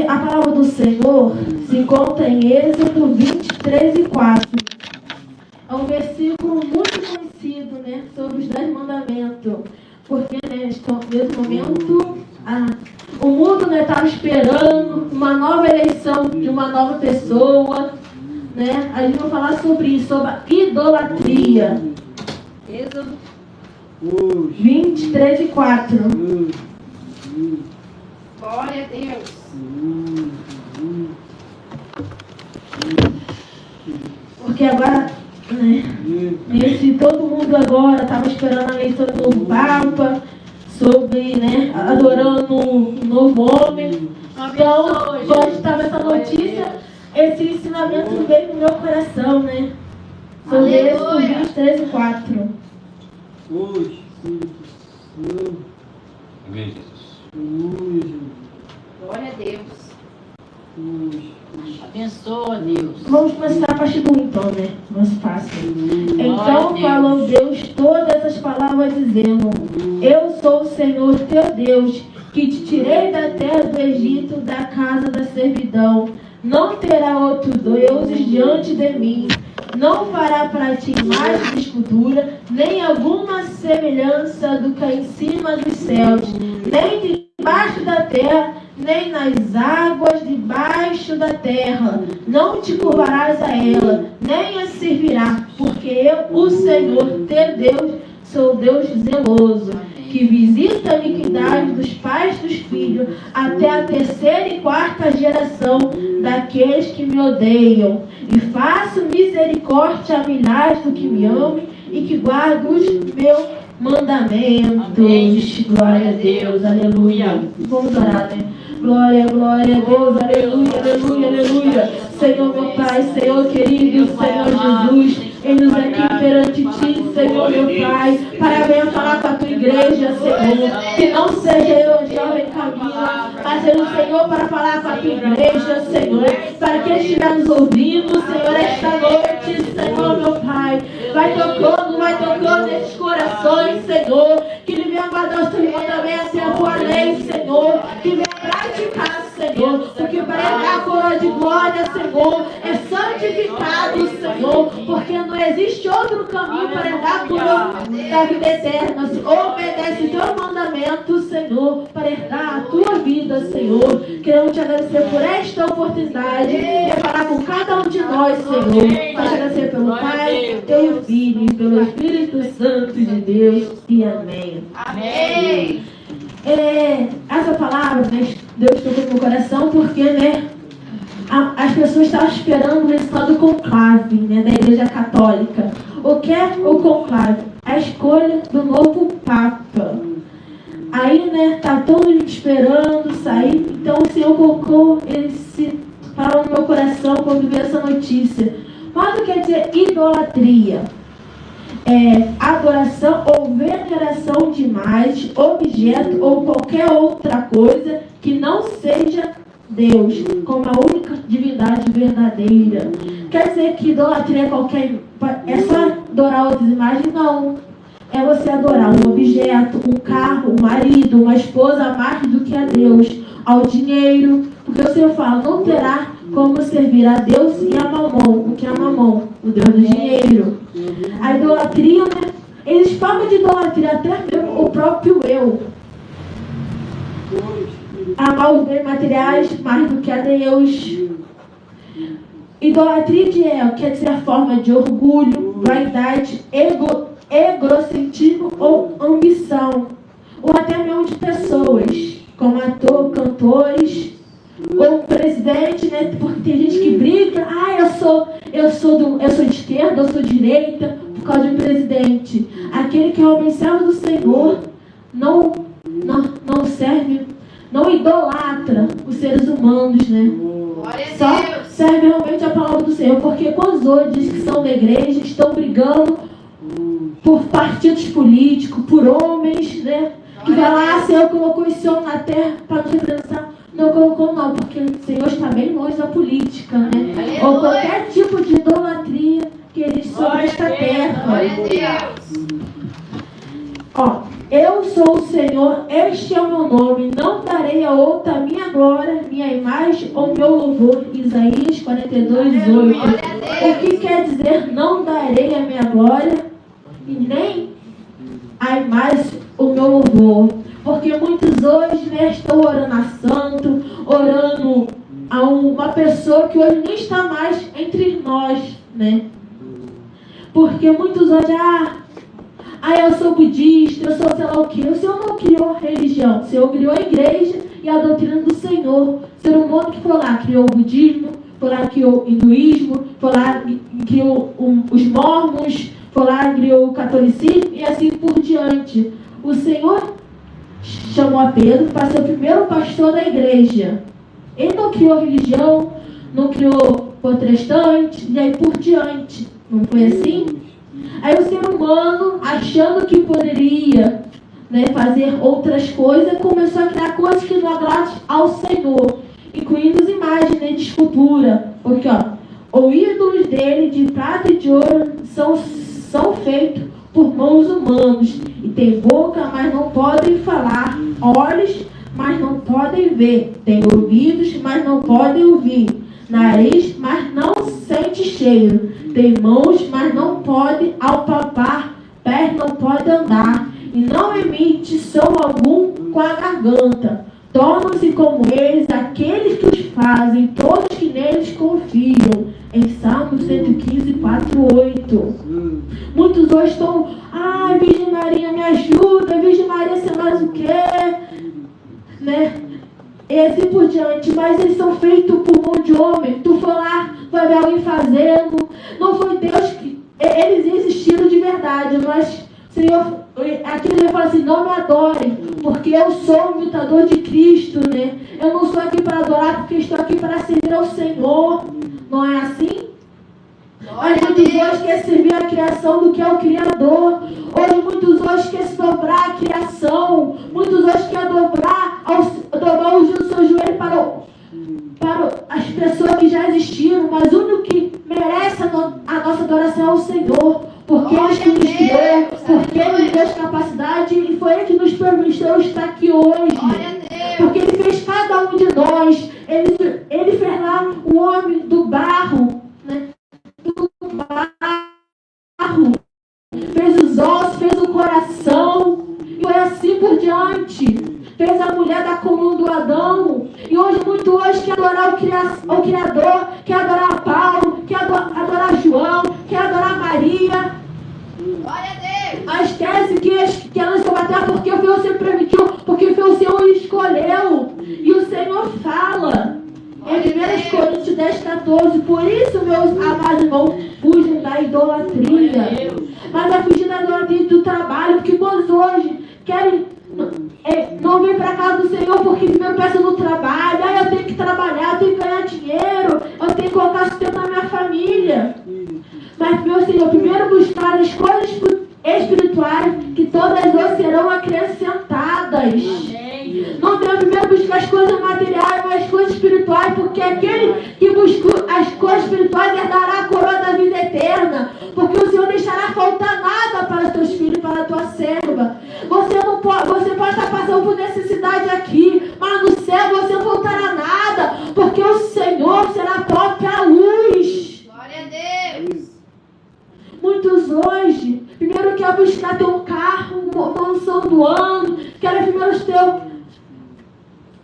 A palavra do Senhor se encontra em Êxodo 23 e 4. É um versículo muito conhecido, né, sobre os 10 mandamentos. Porque, né, nesse momento, o mundo estava esperando uma nova eleição de uma nova pessoa. Né? A gente vai falar sobre isso, sobre a idolatria. Êxodo 23 e 4. Glória a Deus. Porque agora, né, todo mundo agora estava esperando a eleição do novo Papa, sobre, né, adorando um novo homem. Então, quando estava essa notícia, esse ensinamento veio no meu coração, né? Sobre Êxodo 23 e 4. Amém, Jesus. Glória a Deus. Abençoa, Deus. Vamos começar a partir do então, né? Mais fácil. Então falou Deus todas as palavras dizendo: Eu sou o Senhor teu Deus, que te tirei da terra do Egito, da casa da servidão. Não terá outros deuses diante de mim. Não fará para ti imagem de escultura, nem alguma semelhança do que há em cima dos céus, nem debaixo da terra, nem nas águas debaixo da terra. Não te curvarás a ela, nem a servirá, porque eu, o Senhor teu Deus, sou Deus zeloso, que visita a iniquidade dos pais dos filhos, até a terceira e quarta geração daqueles que me odeiam. E faço misericórdia a milhares do que me amam e que guardam os meus mandamentos. Amém. Glória a Deus, aleluia. Vamos orar, né? Glória, glória a Deus, aleluia, aleluia, aleluia. Senhor, meu Pai, Senhor querido, Senhor Jesus, eles aqui perante Ti, Senhor, meu Pai, para venha falar com a Tua igreja, Senhor, que não seja eu, jovem Camila, mas seja o Senhor para falar com a Tua igreja, Senhor, para que eles estiver nos ouvindo, Senhor, esta noite, Senhor, meu Pai, vai tocando nesses corações, Senhor, que Ele venha guardar os Teus mandamentos e a Tua lei, Senhor, que venha praticar, Senhor, porque para dar a coroa de glória, Senhor, é santificado, Senhor, porque não existe outro caminho para herdar a coroa da vida eterna. Obedece o teu mandamento, Senhor, para herdar a tua vida, Senhor. Queremos te agradecer por esta oportunidade de falar com cada um de nós, Senhor. Para te agradecer pelo Pai, pelo Filho e pelo Espírito Santo de Deus. E amém. Amém. Essa palavra, né, Deus tocou no meu coração porque, né, as pessoas estavam esperando o resultado do conclave, né, da Igreja Católica. O que é o conclave? A escolha do novo Papa. Aí, né, tá todo mundo esperando sair. Então o Senhor colocou esse palavra no meu coração quando vi essa notícia. Mas o que quer dizer idolatria? Adoração ou veneração de imagem, objeto ou qualquer outra coisa que não seja Deus, como a única divindade verdadeira. Quer dizer que idolatria é só adorar outras imagens? Não. É você adorar um objeto, um carro, um marido, uma esposa mais do que a Deus, ao dinheiro. Porque o Senhor fala, não terá como servir a Deus e a Mamon. O que é a Mamon? O Deus do dinheiro. A idolatria, né? Eles falam de idolatria até mesmo o próprio eu. Amar os bens materiais mais do que a Deus. Idolatria de El quer dizer a forma de orgulho, vaidade, egocentrismo ou ambição. Ou até mesmo de pessoas, como ator, cantores, ou presidente, né? Porque tem gente que briga, eu sou de esquerda, eu sou de direita, por causa de um presidente. Aquele que é o servo do Senhor não serve, não idolatra os seres humanos, né? Só serve realmente a palavra do Senhor, porque quando os outros dizem que são da igreja, estão brigando por partidos políticos, por homens, né? Que vai lá, Senhor colocou esse homem na terra para nos representar. Não colocou não, porque o Senhor está bem longe da política, né? Ou qualquer tipo de idolatria que existe sobre esta terra. Ó, eu sou o Senhor, este é o meu nome, não darei darei a outra a minha glória, minha imagem ou meu louvor. Isaías 42:8. O que quer dizer não darei a minha glória e nem a imagem ou meu louvor? Porque muitos hoje, né, estão orando a santo, orando a uma pessoa que hoje nem está mais entre nós, né? Porque muitos hoje, eu sou budista, eu sou sei lá o que. O Senhor não criou religião, o Senhor criou a igreja e a doutrina do Senhor. O ser humano que foi lá, criou o budismo, foi lá, criou o hinduísmo, foi lá, criou os mormons, foi lá, criou o catolicismo e assim por diante. O Senhor chamou a Pedro para ser o primeiro pastor da igreja. Ele não criou religião, não criou protestante, e aí por diante. Não foi assim? Aí o ser humano, achando que poderia, né, fazer outras coisas, começou a criar coisas que não agradam ao Senhor, incluindo as imagens, né, de escultura. Porque os ídolos dele de prata e de ouro são feitos por mãos humanos. E tem boca, mas não podem falar. Olhos, mas não podem ver. Tem ouvidos, mas não podem ouvir. Nariz, mas não sente cheiro. Tem mãos, mas não pode apalpar. Pés não pode andar. E não emite som algum com a garganta. Tornam-se como eles aqueles que os fazem, todos que neles confiam. Em Salmo 115, 4:8. Muitos hoje estão, Virgem Maria me ajuda, Virgem Maria sei mais o quê, né? E assim por diante, mas eles são feitos por mão de homem. Tu foi lá, vai ver alguém fazendo. Não foi Deus que... Eles existiram de verdade, mas Senhor, aqui ele fala assim, não me adorem, porque eu sou um imitador de Cristo, né? Eu não estou aqui para adorar, porque estou aqui para servir ao Senhor. Não é assim? Mas muitos hoje querem servir a criação do que é o Criador. Hoje muitos hoje querem se dobrar a criação. Muitos hoje querem dobrar o seu joelho para as pessoas que já existiram. Mas o único que merece a nossa adoração é o Senhor. Porque Ele que nos criou, porque Ele nos deu capacidade e foi Ele que nos permitiu estar aqui hoje. Porque Ele fez cada um de nós. Ele fez lá o homem do barro, né? Do barro, fez os ossos, fez o coração, e foi assim por diante. Fez a mulher da coluna do Adão, e hoje muito hoje quer adorar o Criador, quer adorar Paulo, quer adorar João, quer adorar Maria. Glória a Deus! Mas esquece que ela não vai ter porque foi o Senhor permitiu, porque foi o Senhor que escolheu, e o Senhor fala. Em 1 Coríntios 10:14, por isso, meus amados irmãos, fujam da idolatria. Mas é fugir da idolatria do trabalho, porque todos hoje querem, não vem para casa do Senhor porque primeiro pensam no trabalho. Eu tenho que trabalhar, eu tenho que ganhar dinheiro, eu tenho que colocar sustento na minha família. Mas, meu Senhor, primeiro buscar as coisas espirituais, que todas hoje serão acrescentadas. Não deve primeiro buscar as coisas materiais, mas as coisas espirituais, porque aquele que busca as coisas espirituais herdará a coroa da vida eterna, porque o Senhor deixará faltar nada para os teus filhos, para a tua serva. Você pode estar passando por necessidade aqui, mas no céu você não faltará nada, porque o Senhor será a própria luz. Glória a Deus! Muitos hoje, primeiro quer buscar ter um carro, uma mansão do ano, querem primeiro ter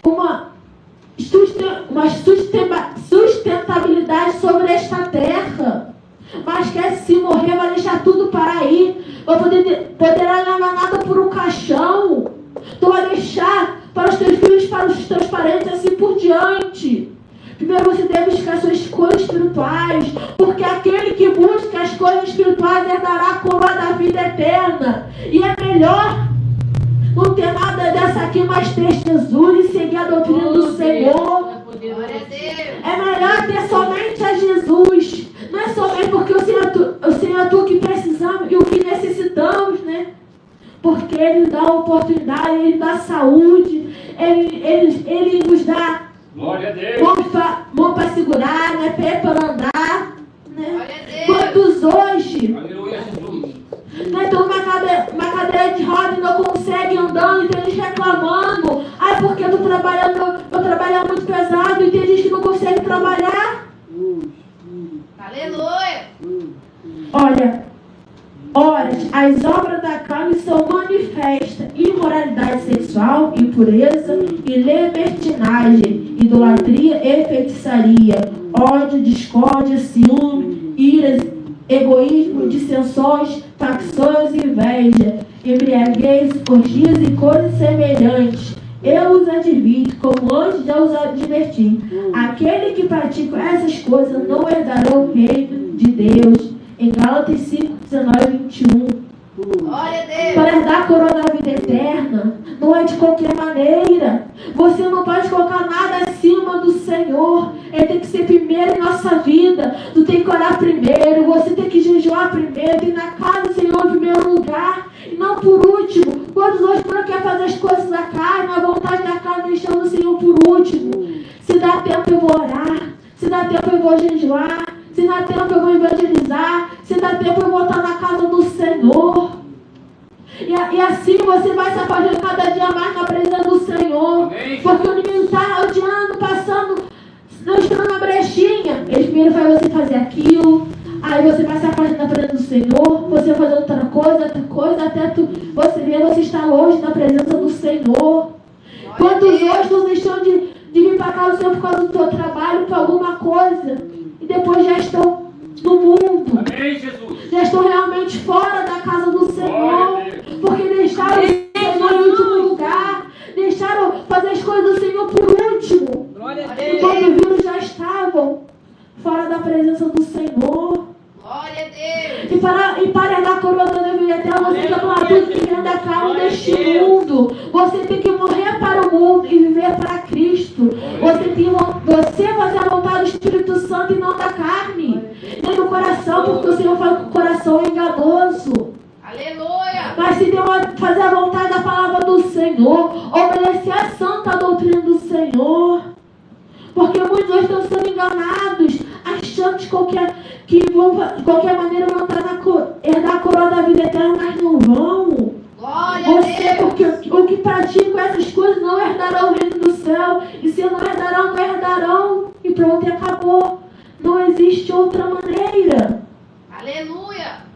uma sustentabilidade sobre esta terra. Mas quer se morrer, vai deixar tudo para aí. Vai poderá levar nada por um caixão. Tu vai deixar para os teus filhos, para os teus parentes, assim por diante. Primeiro você deve buscar as suas coisas espirituais, porque aquele que busca as coisas espirituais herdará a coroa da vida eterna. E é melhor não ter nada dessa aqui, mas ter Jesus e seguir a doutrina do Senhor. É melhor ter somente a Jesus. Não é somente porque o Senhor é tu que precisamos e o que necessitamos, né? Porque Ele dá oportunidade, Ele dá saúde, Ele nos dá mão para segurar, né? Pé para andar, né? Quantos hoje estão numa cadeira de roda e não conseguem andando, então eles reclamando. Porque tu trabalha casado e tem gente que não consegue trabalhar. Aleluia. Ora, as obras da carne são manifestas: imoralidade sexual, impureza e libertinagem, idolatria e feitiçaria, ódio, discórdia, ciúme, iras, egoísmo, dissensões, facções, inveja, embriaguez, orgias e coisas semelhantes. Eu os advirto, como antes já os adverti. Aquele que pratica essas coisas não herdará o reino de Deus. Em Gálatas 5, 19 e 21. Glória a Deus. Para herdar a coroa da vida eterna, não é de qualquer maneira. Você não pode colocar nada acima do Senhor. Ele tem que ser primeiro em nossa vida. Tu tem que orar primeiro, você tem que jejuar primeiro, ir na casa do Senhor em primeiro lugar, e não por último. Quando hoje não quer fazer as coisas da carne, a vontade da carne, deixando o Senhor por último. Se dá tempo eu vou orar, se dá tempo eu vou jejuar, se dá tempo eu vou evangelizar, se dá tempo eu vou estar na casa do Senhor. E assim você vai se afastando cada dia mais na presença do Senhor. Amém. Porque o inimigo está odiando, passando, mostrando uma brechinha. Ele primeiro faz você fazer aquilo, aí você vai se afastando da presença do Senhor, você vai fazer outra coisa, até você ver, você está hoje na presença do Senhor. Quantos hoje estão deixando de vir para casa do Senhor por causa do seu trabalho, por alguma coisa, e depois já estão no mundo. Amém, Jesus. Já estão realmente fora da casa do Senhor, porque deixaram o Senhor em último lugar, deixaram fazer as coisas do Senhor por último. E quando viram, já estavam fora da presença do Senhor. Glória a Deus. E para herdar a coroa da vida eterna, você tem que amar tudo que vem da carne deste mundo. Você tem que morrer para o mundo e viver para Cristo. Você fazer a vontade do Espírito Santo e não da carne, nem do coração, porque o Senhor fala que o coração é enganoso. Aleluia. Mas se fazer a vontade da palavra do Senhor, obedecer a santa doutrina do Senhor. Porque muitos hoje estão sendo enganados, achando de qualquer maneira vão herdar a coroa da vida eterna, mas não vão. Glória a Deus. Porque o que praticam essas coisas não herdarão o reino do céu. E se não herdarão, não herdarão. E pronto, e acabou. Não existe outra maneira. Aleluia.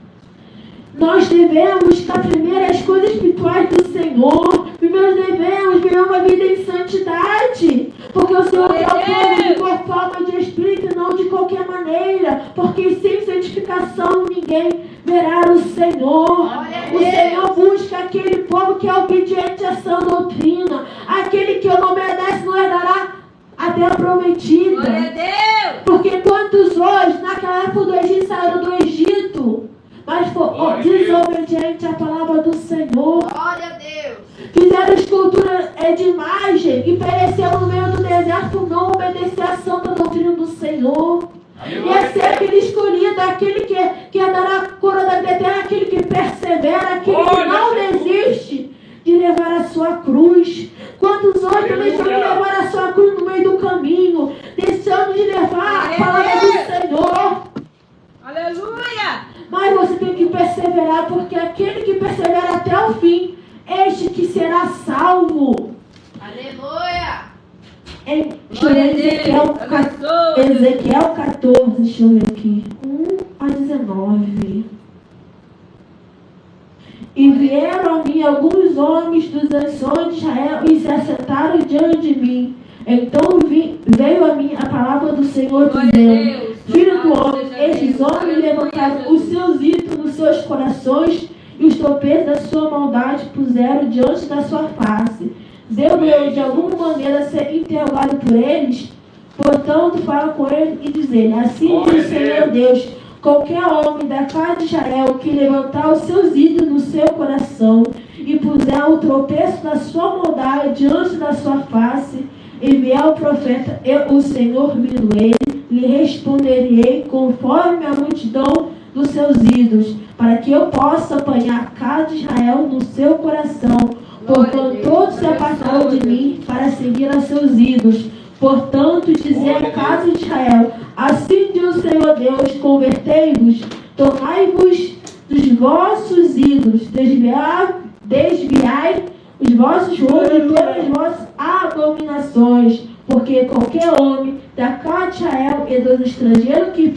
Nós devemos buscar primeiro as coisas espirituais do Senhor. Primeiro devemos viver uma vida em santidade. Porque o Senhor é o povo por forma de espírito e não de qualquer maneira. Porque sem santificação ninguém verá o Senhor. O Senhor busca aquele povo que é obediente à sua doutrina. Aquele que não obedece não herdará a terra prometida. Glória a Deus. Porque quantos hoje, naquela época do Egito, saíram do Egito, mas foram desobedientes à palavra do Senhor. Glória a Deus. Fizeram escultura de imagem e pereceram no meio do deserto por não obedecer à santa doutrina do Senhor. E é ser aquele escolhido, aquele que dará a coroa da vida eterna, aquele que persevera, aquele que não desiste de levar a sua cruz. Quantos hoje estão deixando de levar a sua cruz no meio do caminho, deixando de levar a palavra do Senhor? Aleluia. Mas você tem que perseverar, porque aquele que persevera até o fim, este que será salvo. Aleluia. Deixa eu ver Ezequiel 14, deixa eu ver aqui. 1 a 19. E vieram a mim alguns homens dos anciões de Israel e se assentaram diante de mim. Então veio a mim a palavra do Senhor dizendo: Filho do homem, estes homens levantaram os seus ídolos nos seus corações e os tropeços da sua maldade puseram diante da sua face. Devo eu de alguma maneira ser interrogado por eles? Portanto, fala com ele e diz ele: Assim diz o Senhor Deus: qualquer homem da casa de Israel que levantar os seus ídolos no seu coração e puser o tropeço da sua maldade diante da sua face, e vier o profeta, o Senhor vindo ele, lhe responderei conforme a multidão dos seus ídolos, para que eu possa apanhar a casa de Israel no seu coração, porquanto todos se apartaram de mim para seguir a seus ídolos. Portanto, dizer à casa de Israel: assim diz o Senhor Deus, convertei-vos, tornai-vos dos vossos ídolos, desviai os vossos rostos e pelas vossas abominações, porque qualquer homem da casa de Israel e dos estrangeiros que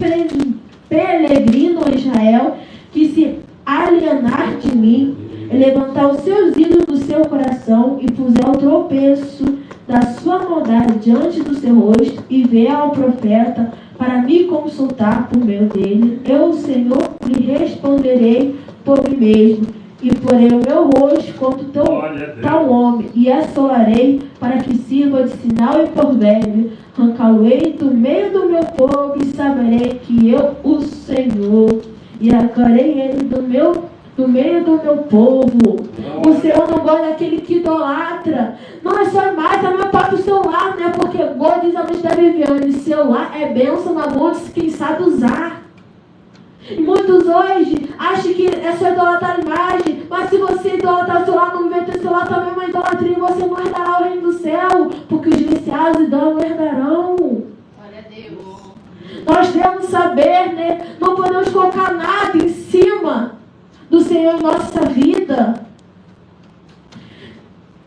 peregrinam a Israel, que se alienar de mim, e levantar os seus ídolos do seu coração, e puser o tropeço da sua maldade diante do seu rosto, e ver ao profeta, para me consultar por meio dele, eu, o Senhor, lhe responderei por mim mesmo, e porei o meu rosto contra tal homem, e assolarei, para que sirva de sinal e provérbio, arrancá-lo-ei do meio do meu povo, e saberei que eu, o Senhor, e arrancarei ele do meio do meu povo. O Senhor não gosta daquele que idolatra. Não é só mais, também para o celular, né? Porque igual diz a mente da Viviane, celular é bênção na mão de quem sabe usar. E muitos hoje acham que é só idolatrar a imagem, mas se você idolatrar o celular, não viver teu celular também é uma idolatria, e você não herdará o reino do céu, porque os viciados e idólatras não herdarão. Glória a Deus. Nós devemos saber, né? Não podemos colocar nada em cima do Senhor em nossa vida.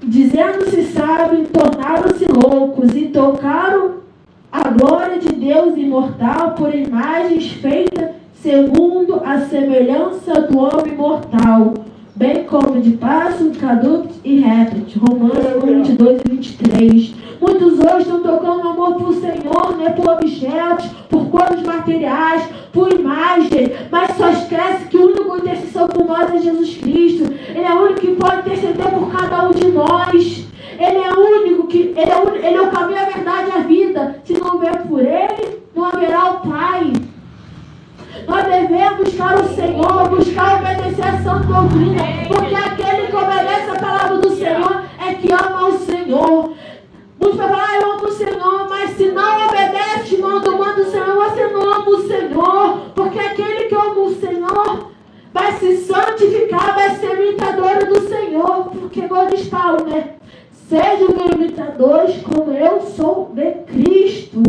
Dizendo-se sábio, tornaram-se loucos e tocaram a glória de Deus imortal por imagens feitas segundo a semelhança do homem mortal, bem como de pássaro, caducos e répteis. Romanos 22 e 23. Muitos hoje estão tocando amor por Senhor, né? Por objetos, por coisas materiais, por imagem, mas só esquece que o único intercessor por nós é Jesus Cristo. Ele é o único que pode interceder por cada um de nós. Ele é o único que, ele é o caminho, a verdade e a vida. Se não houver por ele, não haverá o Pai. Nós devemos buscar o Senhor, buscar obedecer a sã doutrina, porque aquele que obedece a palavra do Senhor é que ama o Senhor. Muitos vão falar, eu amo o Senhor, mas se não obedece, irmão, do mando do Senhor, você não ama o Senhor, porque aquele que ama o Senhor vai se santificar, vai ser imitador do Senhor, porque igual diz Paulo, né? Sejam meus imitadores como eu sou de Cristo.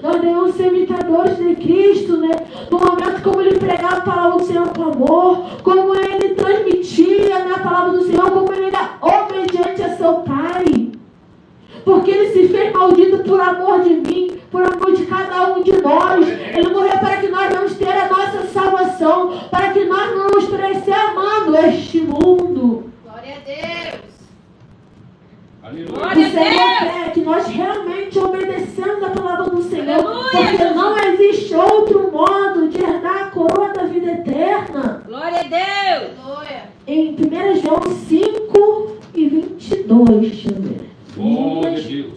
Nós devemos ser imitadores de Cristo, né? No momento como ele pregava a palavra do Senhor com amor, como ele transmitia, né, a palavra do Senhor, como ele era obediente a seu Pai. Porque ele se fez maldito por amor de mim, por amor de cada um de nós. Ele morreu para que nós vamos ter a nossa salvação, para que nós não nos parecer amando este mundo. Glória a Deus. O Senhor quer que nós realmente obedecemos a palavra do Senhor, porque não existe outro modo de herdar a coroa da vida eterna. Glória a Deus. Glória. Em 1 João 5 e 22, deixa eu ver. Glória a Deus.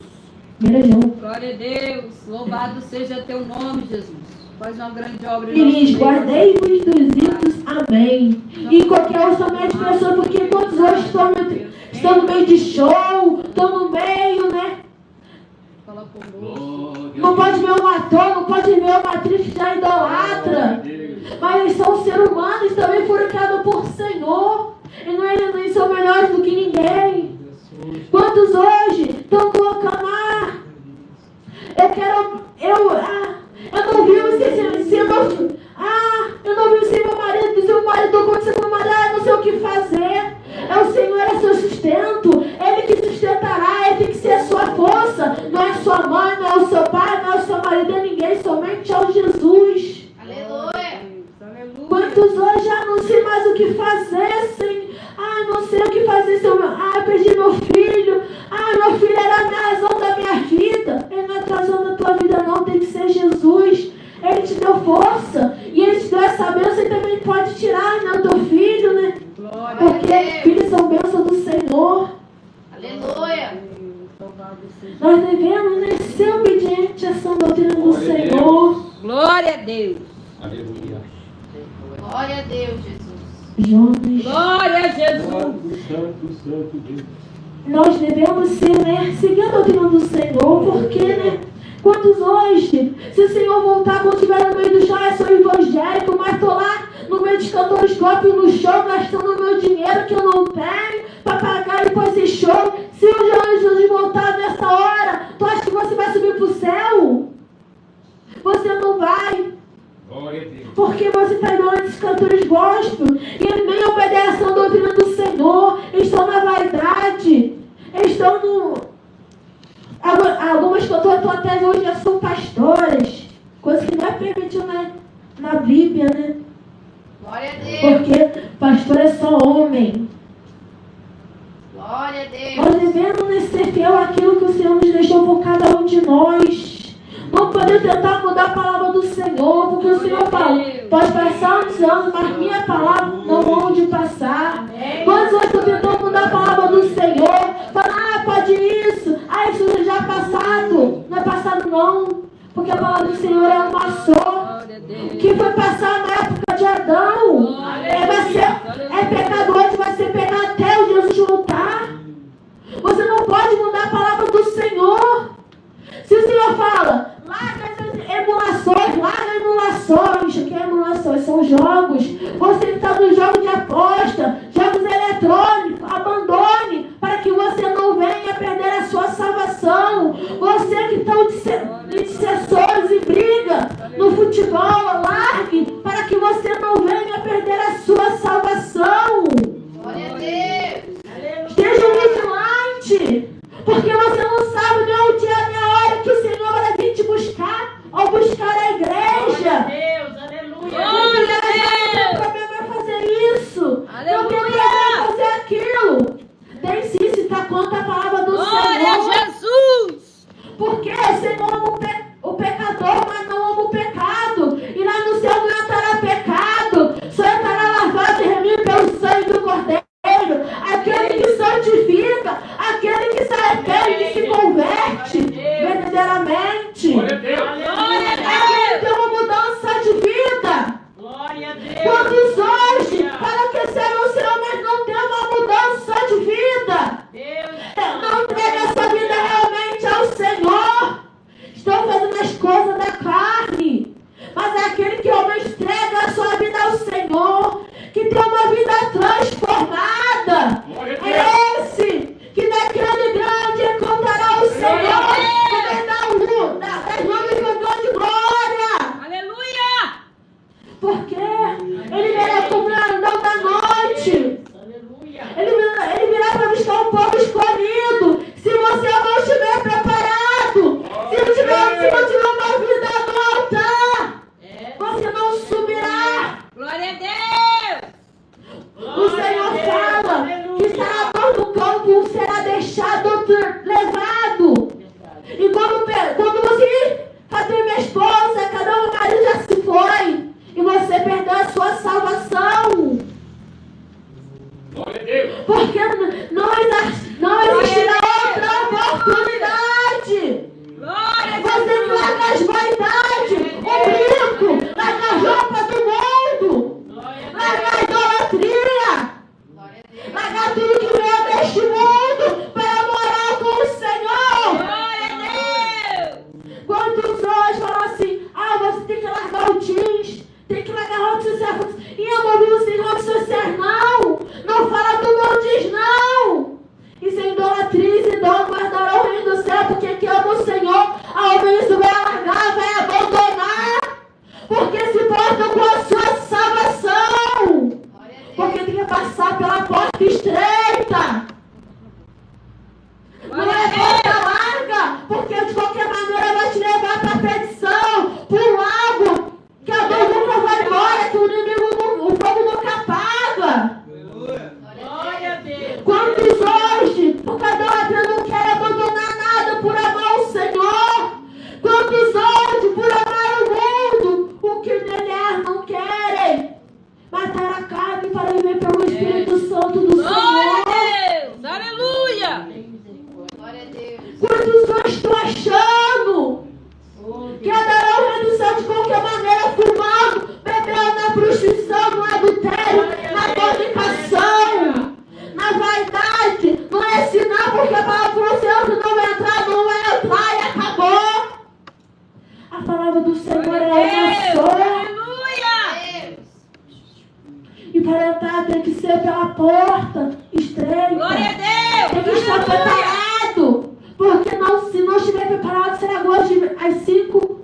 1 João. Glória a Deus. Louvado seja teu nome, Jesus. Faz uma grande obra em E nosso diz, meio. guardei-vos dos ídolos, amém. E qualquer orçamento de pessoa, porque todos hoje estão no meio de show, estão no meio, né? Fala conosco. Não pode ver um ator, não pode ver uma atriz que já idolatra. Mas eles são seres humanos, também foram criados por Senhor. E não, eles não são melhores do que ninguém. Quantos hoje estão colocando, eu não vi se meu marido, dizer o marido, aconteceu com o marido, não sei o que fazer. É o Senhor, é seu sustento, Ele que sustentará, Ele tem que ser a sua força. Não é sua mãe, não é o seu pai, não é o seu marido, é ninguém, somente é o Jesus. Aleluia. Quantos hoje já não sei mais o que fazer, Senhor? Não sei o que fazer, Senhor. Eu perdi meu filho. Meu filho era a razão da minha vida. Ele não é a razão da tua vida, não. Tem que ser Jesus. Ele te deu força. E Ele te deu essa bênção e também pode tirar, né, o teu filho, né? Glória Porque a Deus. filhos são bênçãos do Senhor. Aleluia. Nós devemos, né, ser obedientes à sã doutrina do Senhor. Glória a Deus. Aleluia. Glória a Deus, Jesus. Jonas. Glória a Jesus. Santo Deus. Nós devemos ser, né, seguir a doutrina do Senhor, porque, né, quantos hoje, se o Senhor voltar quando estiver no meio do show, eu sou evangélico, mas estou lá no meio dos cantores gospel no show, gastando meu dinheiro que eu não tenho para pagar depois esse show. Se o Jesus voltar nessa hora, tu acha que você vai subir para o céu? Você não vai. Glória a Deus. Porque você está indo esses cantores gospel e eles nem obedecem a doutrina do Senhor, eles estão na vaidade, eles estão no... Algumas cantoras até hoje já são pastoras. Coisa que não é permitida na Bíblia, né? Glória a Deus. Porque pastor é só homem. Glória a Deus. Nós devemos ser fiel àquilo que o Senhor nos deixou por cada um de nós. Não podemos tentar mudar a palavra do Senhor, porque o Senhor fala, pode passar uns anos, mas minha palavra não vão de passar. Quantos anos eu tentou mudar a palavra do Senhor? Fala, pode isso. Isso já é passado. Não é passado não, porque a palavra do Senhor é uma só. Que foi passar na época de Adão. É pecado hoje, vai ser pecado até o Jesus voltar. Você não pode mudar a palavra do Senhor. Se o Senhor fala, larga essas emulações, larga emulações. O que é emulações? São jogos. Você que está no jogo de aposta, jogos eletrônicos, abandone, para que você não venha perder a sua salvação. Você que está de dissessores e briga no futebol, largue, para que você não venha perder a sua salvação. Glória a Deus. Esteja vigilante, porque você não sabe nem o dia nem a hora que o Senhor vai vir te buscar ou buscar a igreja. Deus, aleluia. Não tem problema fazer isso. Não tem problema fazer aquilo. Tem sim, se está contra a palavra do Senhor. Jesus. Porque o Senhor ama o pecador, mas não ama o pecado. E lá no céu não entrará pecado, só entrará lavado e remido pelo sangue do Cordeiro. Aquele que santifica, aquele que se arrepende, que se converte verdadeiramente. Glória a Deus. Aquele que tem uma mudança de vida. Glória a Deus. Quantos hoje, para que serão o Senhor, mas não tem uma mudança de vida? Não entrega essa vida realmente ao Senhor. Estão fazendo as coisas da carne. Mas é aquele que realmente entrega a sua vida ao Senhor, que tem uma vida transformada. É esse que naquele grande encontrará o Senhor. Que das nuvens com grande glória. Aleluia. Porque ele virá como ladrão da noite. Ele virá para buscar um povo escolhido. Se você não estiver preparado, se não tiver uma vida no altar, você não subirá. Glória a Deus. O Senhor fala que será dor do campo, será deixado levado. E quando você fazer minha esposa, cada um marido já se foi. E você perdeu a sua salvação. Glória a Deus. Porque não existirá outra oportunidade. Você que larga as vaidades, o rico, larga a roupa do mundo, larga a idolatria, larga tudo que veio deste mundo para morar com o Senhor. Quantos hoje falam assim, você tem que largar o jeans, tem que largar a roupa social. E eu não vi sem roupa social, não fala do não diz não. E sem idolatriz e dó guardarão o reino do céu, porque quem ama o Senhor, ao ver isso vai largar, vai abandonar, porque se portam com a sua salvação. Porque tem que passar pela porta estreita. Não é porta larga, porque de qualquer maneira vai te levar para a perdição, para um lago, que a dor nunca vai embora, que o inimigo, o fogo nunca apaga. Glória a Deus. Quantos hoje, por causa da idolatria, não querem abandonar nada por amar o Senhor? Quantos hoje, por amar o mundo, o que nele é, não querem matar a carne para viver pelo Espírito Santo do Senhor? Glória a Deus. Aleluia. Glória a Deus. Quantos hoje estão achando que andarão o reino do céu de qualquer maneira, fumando, bebendo na prostituição, no adultério, na fornicação, na vaidade? Não é sinal, porque a palavra do Senhor que não vai entrar e acabou. A palavra do Senhor é uma só. Aleluia. E para entrar tem que ser pela porta estreita. Glória a Deus. Tem que estar preparado. Porque se não estiver preparado, será hoje as 5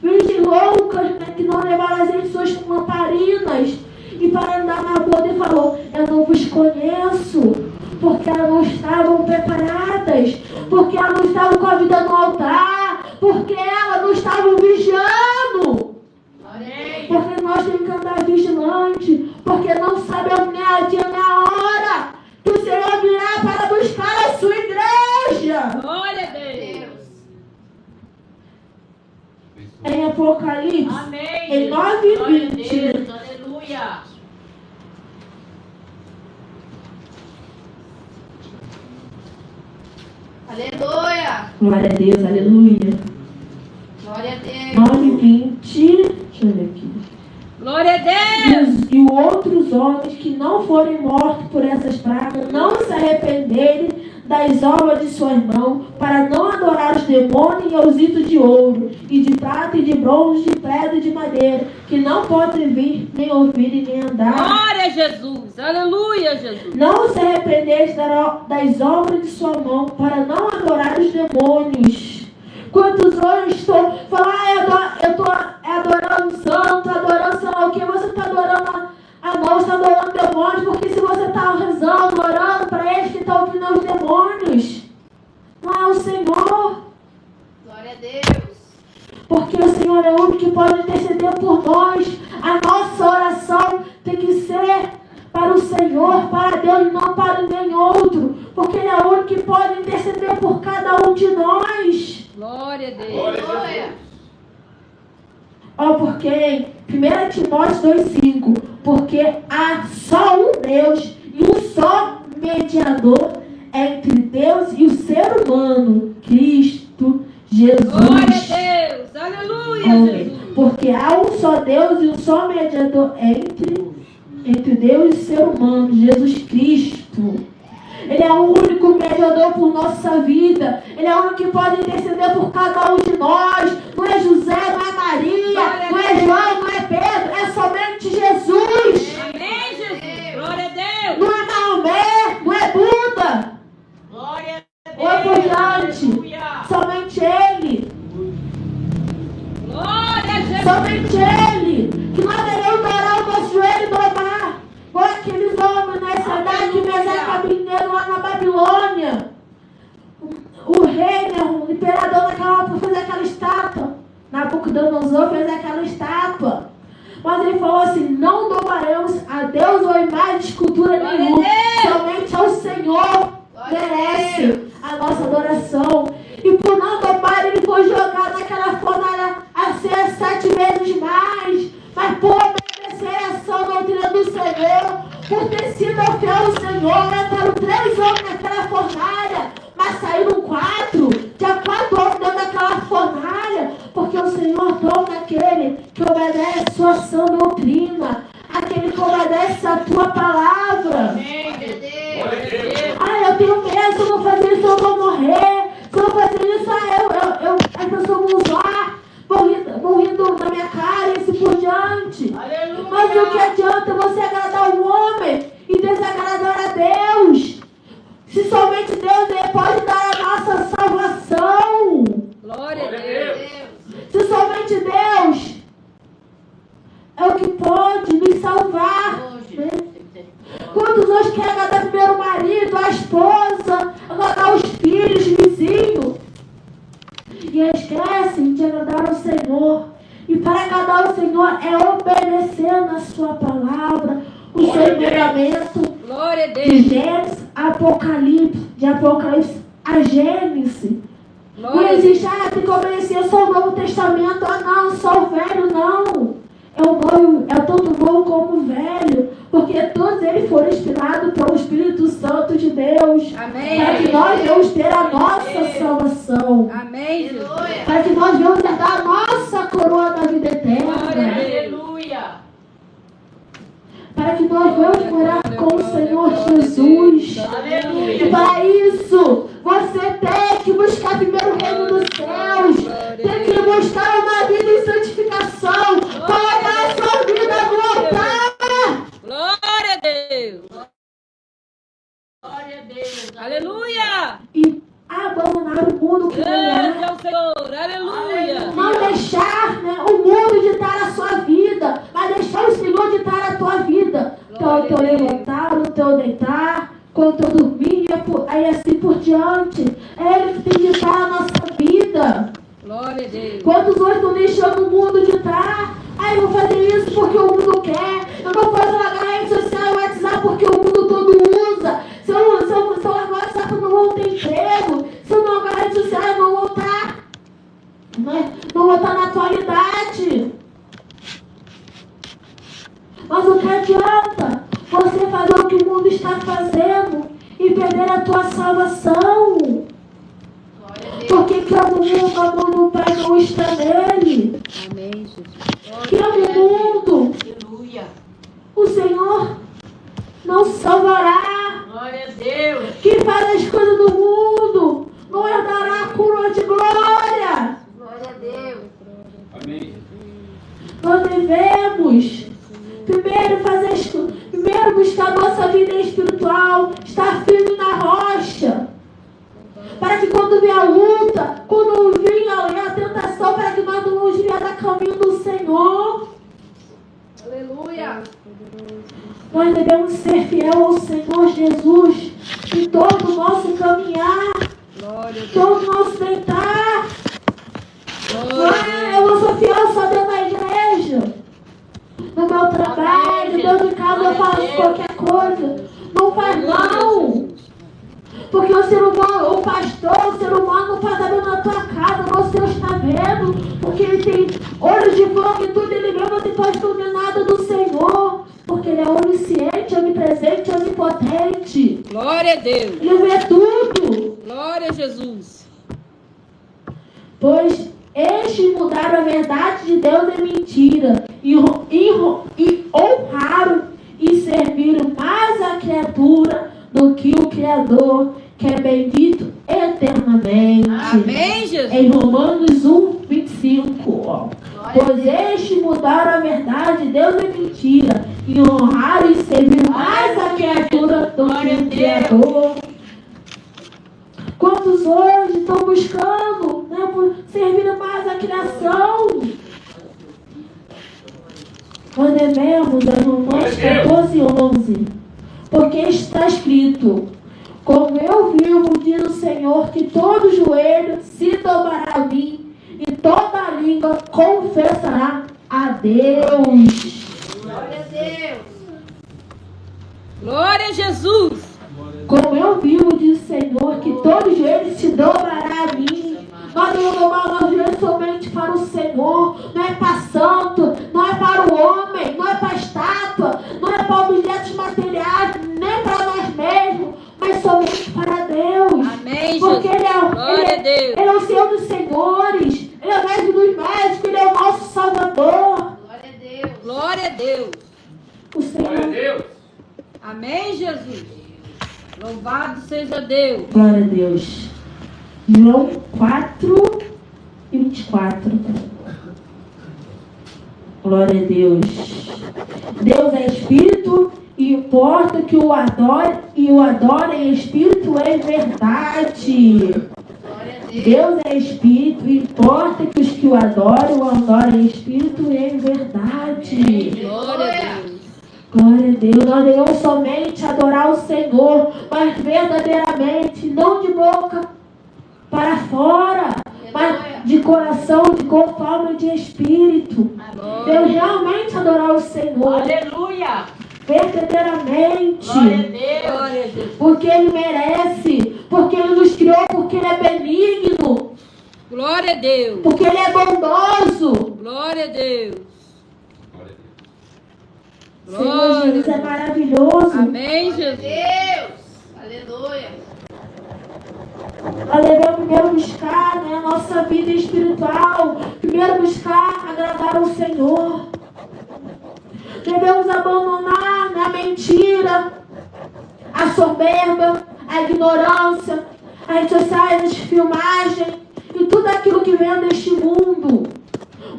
virgens loucas, né, que não levaram as em suas lamparinas. E para andar na boda, ele falou, eu não vos conheço. Porque elas não estavam preparadas. Porque elas não estavam com a vida no altar. porque ela não estava vigiando. Amém. Porque nós temos que andar vigilante, porque não sabemos nem a dia nem a hora que o Senhor virá para buscar a sua igreja. Glória a Deus. Em Apocalipse, Amém. em Glória a 9:20, Deus. Aleluia. Aleluia. glória a Deus, aleluia. Glória a Deus. 9:20, deixa eu ver aqui. Glória a Deus. E outros homens que não forem mortos por essas pragas, não se arrependerem das obras de suas mãos, para não adorar os demônios e aos ídolos de ouro, e de prata, e de bronze, de pedra e de madeira, que não podem vir, nem ouvir, nem andar. Glória a Jesus. Aleluia, Jesus. Não se arrependeis das obras de sua mão, para não adorar os demônios. Quantos hoje estão falando, eu estou adorando o santo, adorando sei lá o que, você está adorando você está adorando demônios, porque se você está rezando, orando para eles que estão ouvindo os demônios, não é o Senhor. Glória a Deus. Porque o Senhor é o único que pode interceder por nós. A nossa oração tem que ser para o Senhor, para Deus e não para ninguém outro. Porque Ele é o único que pode interceder por cada um de nós. Glória a Deus. Glória. Porque em 1 Timóteo 2,5, porque há só um Deus e um só mediador entre Deus e o ser humano, Cristo Jesus. Glória a Deus. Aleluia, Amém. Jesus. Porque há um só Deus e um só mediador entre Deus e o ser humano, Jesus Cristo. Ele é o único mediador por nossa vida. Ele é o único que pode interceder por cada um de nós. Não é José, não é Maria, não é João, não é Pedro. É somente Jesus. Amém, Jesus. Glória a Deus. Não é Maomé, não é Buda. Glória a Ou é por diante. Aleluia. Somente Ele. Glória a Jesus. Somente Ele. Que nós devemos orar o nosso joelho e dobrar. Igual aqueles homens, né? Sadraque, Mesaque, Abednego lá na Babilônia. O rei, né? O imperador naquela para fazer aquela estátua. Nabucodonosor fez aquela estátua. Mas ele falou assim: não dobaremos a Deus ou imagem de escultura nenhuma. Somente ao Senhor merece a nossa adoração. E por não domar, ele foi jogado naquela fornalha a ser 7 vezes mais. Mas por obedecer a sã doutrina do Senhor, por ter sido fiel ao Senhor, entraram 3 homens naquela fornalha, mas saíram 4. Tinha 4 homens dentro daquela fornalha, porque o Senhor toma aquele que obedece a sua sã doutrina, aquele que obedece a tua palavra. Amém. Glória a Deus. Glória a Deus. Ah, eu tenho medo, se eu não fazer isso eu vou morrer. Se eu não fazer isso, as pessoas vão zoar, vão rindo na minha cara e assim por diante. Aleluia. Mas o que adianta você agradar o homem e desagradar a Deus? Se somente Deus ele pode dar a nossa salvação. Glória a Glória a Deus. Deus. Se somente Deus é o que pode nos salvar. Né? Quantos hoje querem agradar primeiro o marido, a esposa, agradar os filhos, vizinhos? E esquecem de agradar ao Senhor. E para agradar ao Senhor é obedecer na sua palavra, o seu mandamento. Glória a De Deus. Gênesis a Apocalipse a Gênesis. Não Glória a Deus. existe, tem que obedecer só o Novo Testamento. Não, só o Velho não. É tanto o Novo como o Velho. Porque todos eles foram inspirados pelo Espírito Santo de Deus. Amém. Para que nós venhamos ter a nossa salvação. Amém, Jesus. Aleluia. Para que nós venhamos herdar a nossa coroa da vida Glória a eterna. Deus. Aleluia. Para que nós venhamos morar com o Senhor Jesus. E Aleluia. para isso, você tem que buscar primeiro o reino dos céus. Tem que buscar uma vida em santificação. Colocar a sua vida no altar. Glória a Deus. Glória a Deus. Aleluia. E abandonar o mundo que não Grande é. é o Senhor. Aleluia. Não deixar, né, o mundo ditar a sua vida, mas deixar o Senhor ditar a tua vida. Então, o teu levantar, o teu deitar, quando eu dormir, aí assim por diante. É Ele que tem que ditar a nossa vida. Glória Glória a Deus. Quantos hoje estão deixando o mundo ditar? Ah, eu vou fazer isso porque o mundo quer. Eu não posso largar a rede social e o WhatsApp porque o mundo todo usa. Se eu largar o WhatsApp, eu não vou ter emprego. Se eu não largar a rede social, eu não vou estar. Não vou estar na atualidade. Mas o que adianta você fazer o que o mundo está fazendo e perder a tua salvação? Porque quem ama o mundo, amor do Pai não está nele. Amém, Jesus. Quem ama o mundo, Aleluia. o Senhor não salvará. Glória a Deus. Quem faz as coisas do mundo não herdará a coroa de glória. Glória a Deus. Amém. Nós devemos primeiro buscar nossa vida espiritual, estar firme na rocha, para que quando vier a luta, quando vier a tentação, para que nós não nos desviar do caminho do Senhor. Aleluia. Nós devemos ser fiel ao Senhor Jesus em todo o nosso caminhar, Glória a Deus. todo o nosso deitar. Glória a Eu não sou fiel só dentro da igreja. No meu trabalho, dentro de casa, eu faço qualquer coisa. Não faz mal. Porque o ser humano, o pastor, o ser humano não pode estar vendo na tua casa, mas Deus está vendo. Porque ele tem olhos de fogo e tudo, ele vê, você pode esconder nada do Senhor. Porque ele é onisciente, onipresente, onipotente. Glória a Deus. Ele vê tudo. Glória a Jesus. Pois estes mudaram a verdade de Deus em mentira e honraram e serviram mais a criatura do que o Criador, que é bendito eternamente. Amém, Jesus. Em Romanos 1:25. Ó. Pois estes mudaram a verdade de Deus em mentira e honraram e serviram mais a criatura do que o Criador. Quantos hoje estão buscando, né, por servir mais a criação? Nós devemos, em Romanos 14:11, porque está escrito: como eu vivo, diz o Senhor, que todo joelho se dobrará a mim e toda língua confessará a Deus. Glória a Deus. Glória a Jesus. Como eu vivo, diz o Senhor, que todo joelho se dobrará a mim. Nós devemos dobrar o nosso joelho somente para o Senhor. Não é para santo, não é para o homem, não é para a estátua, não é para objetos materiais, nem para nós mesmos, mas somente para Deus. Amém, Porque Jesus. Glória a Deus. Ele é o Senhor dos senhores, Ele é o médico dos médicos, Ele é o nosso Salvador. Glória a Deus. Glória a Deus. O Glória a Senhor. Deus. Amém, Jesus. Louvado seja Deus. Glória a Deus. João 4:24. Glória a Deus. Deus é Espírito e importa que o adore e o adore em Espírito e em verdade. Glória a Deus. Deus é Espírito e importa que os que o adorem em Espírito e em verdade. Glória a Deus. Glória a Deus. Nós devemos somente adorar o Senhor, mas verdadeiramente, não de boca para fora, mas de coração, de corpo, alma e de espírito. Devemos realmente adorar o Senhor, Aleluia. verdadeiramente, Glória a Deus. Glória a Deus. porque Ele merece, porque Ele nos criou, porque Ele é benigno, Glória a Deus. porque Ele é bondoso. Glória a Deus. Senhor Jesus é maravilhoso. Amém, Glória a Jesus. Deus. Aleluia. Nós devemos primeiro buscar, né, a nossa vida espiritual. Primeiro buscar agradar ao Senhor. Devemos abandonar, né, a mentira, a soberba, a ignorância, as redes sociais, as filmagens e tudo aquilo que vem deste mundo.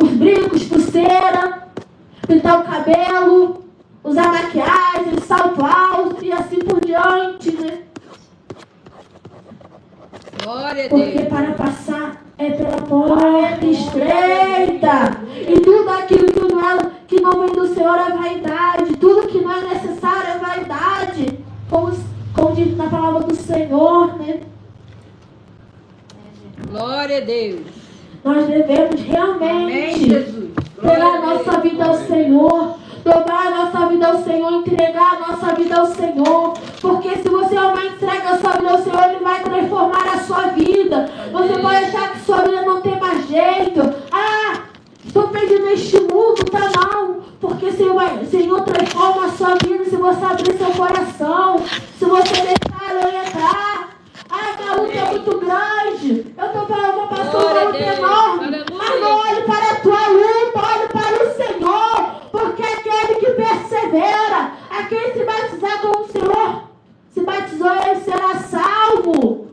Os brincos, pulseira, pintar o cabelo, usar maquiagem, salto alto e assim por diante, né? Glória a Porque Deus. para passar é pela porta estreita. E tudo aquilo que não vem do Senhor é vaidade. Tudo que não é necessário é vaidade. Como diz na palavra do Senhor, né? Glória a Deus. Nós devemos Amém, realmente Jesus. pegar a nossa vida ao Senhor, dobrar a nossa vida ao Senhor, entregar a nossa vida ao Senhor. Porque se você realmente entrega a sua vida ao Senhor, Ele vai transformar a sua vida. Você pode achar que sua vida não tem mais jeito. Ah, estou perdido neste mundo, tá não. Porque o Senhor transforma a sua vida se você abrir seu coração, se você deixar Ele entrar. Ah, minha luta é muito grande. Eu estou passando uma luta enorme. Mas não olhe para a tua luta, olhe para o Senhor. Porque aquele que persevera, aquele que se batizar com o Senhor, se batizou, ele será salvo.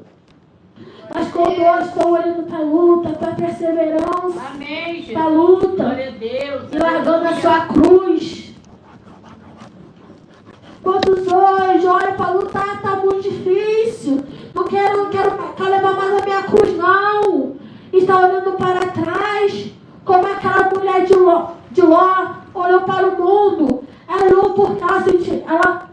Mas quando eu estou olhando para a luta, para a perseverança, Amém, Jesus. para a luta, Glória a Deus. e largando a sua cruz. Quantos hoje olham para lutar, está muito difícil. Não quero levar mais a minha cruz, não. Está olhando para trás, como aquela mulher de Ló olhou para o mundo. Ela olhou porque ela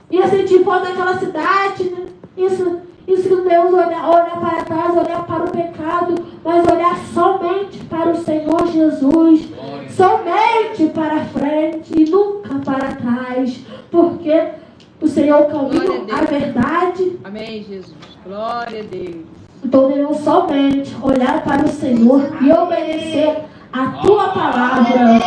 ia sentir fome naquela cidade, né? Isso que Deus olhar para trás, olhar para o pecado, mas olhar somente para o Senhor Jesus. Somente para frente e nunca para trás. Porque o Senhor é o caminho, a verdade. Amém, Jesus. Glória a Deus. Então devemos somente olhar para o Senhor e obedecer a tua palavra.